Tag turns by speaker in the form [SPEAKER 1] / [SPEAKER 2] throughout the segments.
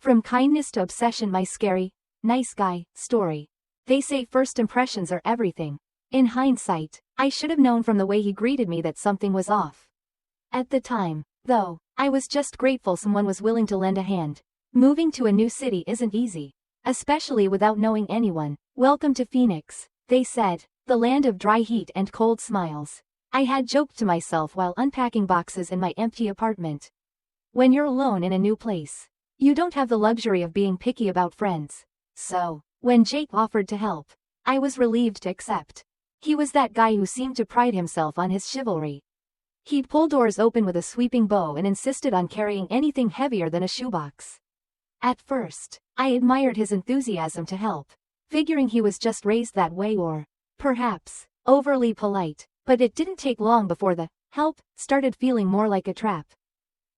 [SPEAKER 1] From kindness to obsession, my scary, nice guy story. They say first impressions are everything. In hindsight, I should have known from the way he greeted me that something was off. At the time, though, I was just grateful someone was willing to lend a hand. Moving to a new city isn't easy, especially without knowing anyone. Welcome to Phoenix, they said, the land of dry heat and cold smiles. I had joked to myself while unpacking boxes in my empty apartment. When you're alone in a new place, you don't have the luxury of being picky about friends. So, when Jake offered to help, I was relieved to accept. He was that guy who seemed to pride himself on his chivalry. He'd pull doors open with a sweeping bow and insisted on carrying anything heavier than a shoebox. At first, I admired his enthusiasm to help, figuring he was just raised that way or, perhaps, overly polite, but it didn't take long before the help started feeling more like a trap.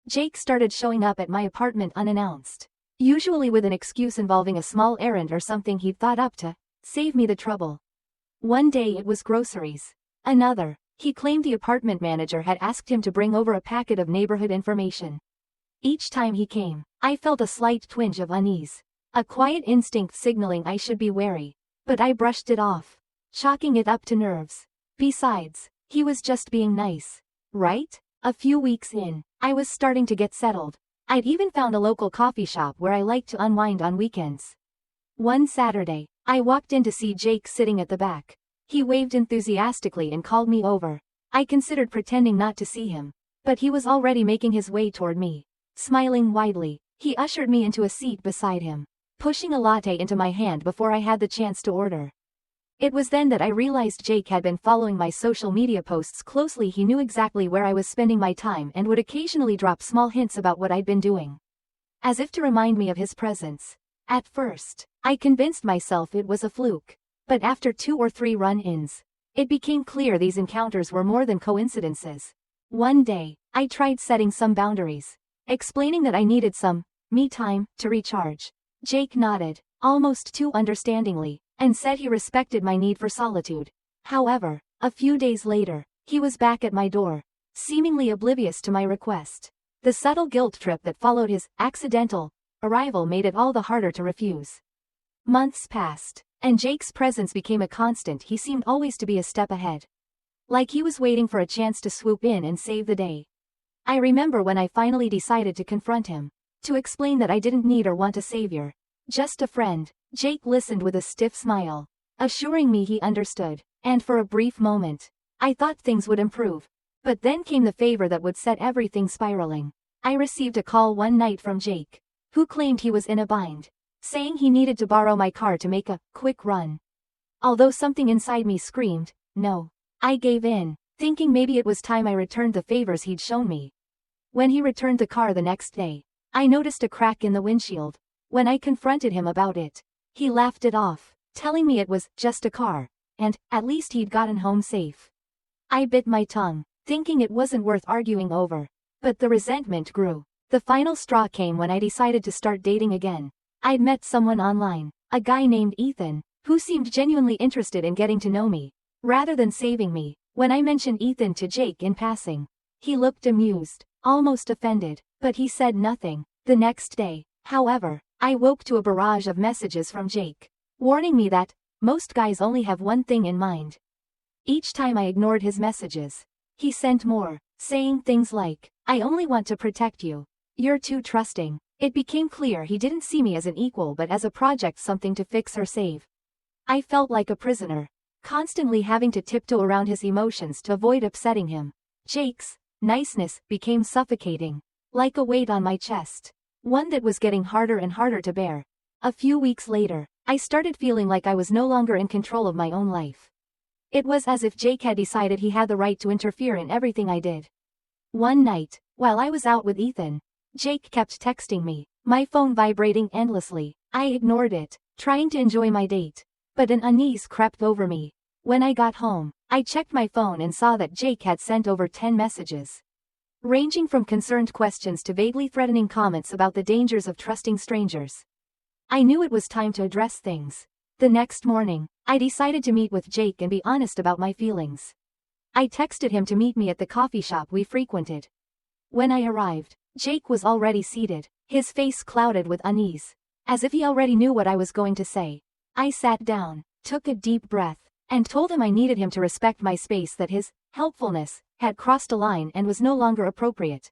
[SPEAKER 1] Jake started showing up at my apartment unannounced, usually with an excuse involving a small errand or something he'd thought up to save me the trouble. One day it was groceries. Another, he claimed the apartment manager had asked him to bring over a packet of neighborhood information. Each time he came, I felt a slight twinge of unease, a quiet instinct signaling I should be wary, but I brushed it off, chalking it up to nerves. Besides, he was just being nice, right? A few weeks in, I was starting to get settled. I'd even found a local coffee shop where I liked to unwind on weekends. One Saturday, I walked in to see Jake sitting at the back. He waved enthusiastically and called me over. I considered pretending not to see him, but he was already making his way toward me. Smiling widely, he ushered me into a seat beside him, pushing a latte into my hand before I had the chance to order. It was then that I realized Jake had been following my social media posts closely. He knew exactly where I was spending my time and would occasionally drop small hints about what I'd been doing, as if to remind me of his presence. At first, I convinced myself it was a fluke, but after 2 or 3 run-ins, it became clear these encounters were more than coincidences. One day, I tried setting some boundaries, explaining that I needed some me time to recharge. Jake nodded, almost too understandingly, and said he respected my need for solitude. However, a few days later, he was back at my door, seemingly oblivious to my request. The subtle guilt trip that followed his accidental arrival made it all the harder to refuse. Months passed, and Jake's presence became a constant. He seemed always to be a step ahead, like he was waiting for a chance to swoop in and save the day. I remember when I finally decided to confront him, to explain that I didn't need or want a savior, just a friend. Jake listened with a stiff smile, assuring me he understood, and for a brief moment, I thought things would improve. But then came the favor that would set everything spiraling. I received a call one night from Jake, who claimed he was in a bind, saying he needed to borrow my car to make a quick run. Although something inside me screamed, no, I gave in, thinking maybe it was time I returned the favors he'd shown me. When he returned the car the next day, I noticed a crack in the windshield. When I confronted him about it, he laughed it off, telling me it was just a car, and at least he'd gotten home safe. I bit my tongue, thinking it wasn't worth arguing over, but the resentment grew. The final straw came when I decided to start dating again. I'd met someone online, a guy named Ethan, who seemed genuinely interested in getting to know me, rather than saving me. When I mentioned Ethan to Jake in passing, he looked amused, almost offended, but he said nothing. The next day, however, I woke to a barrage of messages from Jake, warning me that most guys only have one thing in mind. Each time I ignored his messages, he sent more, saying things like, "I only want to protect you. You're too trusting." It became clear he didn't see me as an equal but as a project, something to fix or save. I felt like a prisoner, constantly having to tiptoe around his emotions to avoid upsetting him. Jake's niceness became suffocating, like a weight on my chest, one that was getting harder and harder to bear. A few weeks later, I started feeling like I was no longer in control of my own life. It was as if Jake had decided he had the right to interfere in everything I did. One night, while I was out with Ethan, Jake kept texting me, my phone vibrating endlessly. I ignored it, trying to enjoy my date, but an unease crept over me. When I got home, I checked my phone and saw that Jake had sent over 10 messages, ranging from concerned questions to vaguely threatening comments about the dangers of trusting strangers. I knew it was time to address things. The next morning, I decided to meet with Jake and be honest about my feelings. I texted him to meet me at the coffee shop we frequented. When I arrived, Jake was already seated, his face clouded with unease, as if he already knew what I was going to say. I sat down, took a deep breath, and told him I needed him to respect my space, that his helpfulness had crossed a line and was no longer appropriate.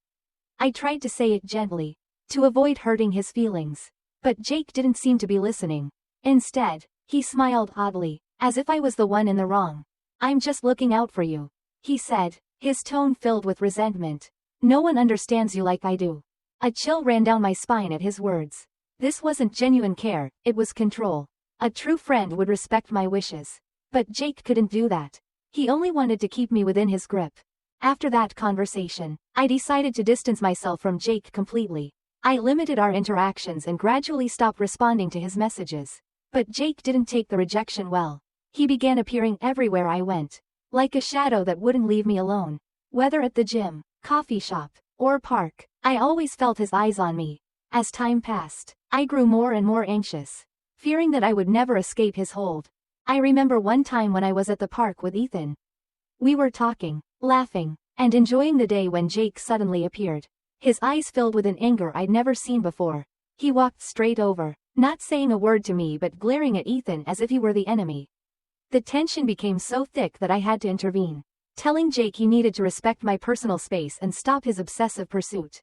[SPEAKER 1] I tried to say it gently, to avoid hurting his feelings, but Jake didn't seem to be listening. Instead, he smiled oddly, as if I was the one in the wrong. "I'm just looking out for you," he said, his tone filled with resentment. "No one understands you like I do." A chill ran down my spine at his words. This wasn't genuine care, it was control. A true friend would respect my wishes. But Jake couldn't do that. He only wanted to keep me within his grip. After that conversation, I decided to distance myself from Jake completely. I limited our interactions and gradually stopped responding to his messages. But Jake didn't take the rejection well. He began appearing everywhere I went, like a shadow that wouldn't leave me alone. Whether at the gym, coffee shop, or park, I always felt his eyes on me. As time passed, I grew more and more anxious, fearing that I would never escape his hold. I remember one time when I was at the park with Ethan. We were talking, laughing, and enjoying the day when Jake suddenly appeared. His eyes filled with an anger I'd never seen before. He walked straight over, not saying a word to me but glaring at Ethan as if he were the enemy. The tension became so thick that I had to intervene, telling Jake he needed to respect my personal space and stop his obsessive pursuit.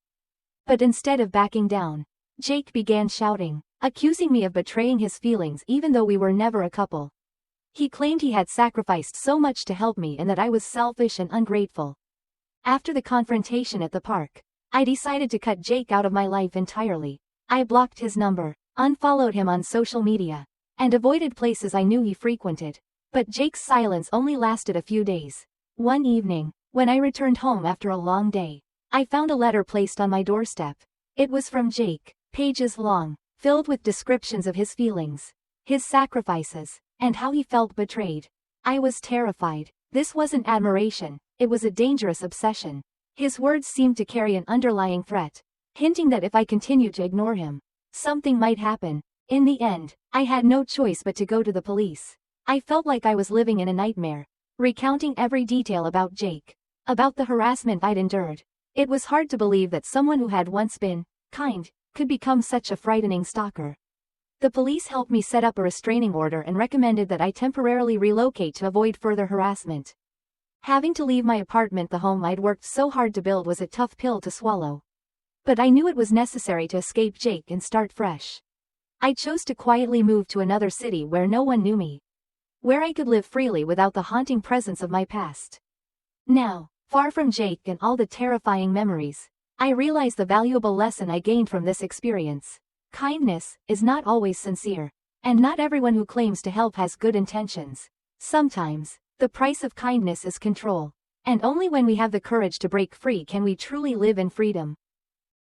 [SPEAKER 1] But instead of backing down, Jake began shouting, accusing me of betraying his feelings even though we were never a couple. He claimed he had sacrificed so much to help me and that I was selfish and ungrateful. After the confrontation at the park, I decided to cut Jake out of my life entirely. I blocked his number, unfollowed him on social media, and avoided places I knew he frequented. But Jake's silence only lasted a few days. One evening, when I returned home after a long day, I found a letter placed on my doorstep. It was from Jake, pages long, filled with descriptions of his feelings, his sacrifices, and how he felt betrayed. I was terrified. This wasn't admiration, it was a dangerous obsession. His words seemed to carry an underlying threat, hinting that if I continued to ignore him, something might happen. In the end, I had no choice but to go to the police. I felt like I was living in a nightmare, recounting every detail about Jake, about the harassment I'd endured. It was hard to believe that someone who had once been kind could become such a frightening stalker. The police helped me set up a restraining order and recommended that I temporarily relocate to avoid further harassment. Having to leave my apartment, the home I'd worked so hard to build, was a tough pill to swallow. But I knew it was necessary to escape Jake and start fresh. I chose to quietly move to another city where no one knew me, where I could live freely without the haunting presence of my past. Now, far from Jake and all the terrifying memories, I realize the valuable lesson I gained from this experience. Kindness is not always sincere, and not everyone who claims to help has good intentions. Sometimes, the price of kindness is control, and only when we have the courage to break free can we truly live in freedom.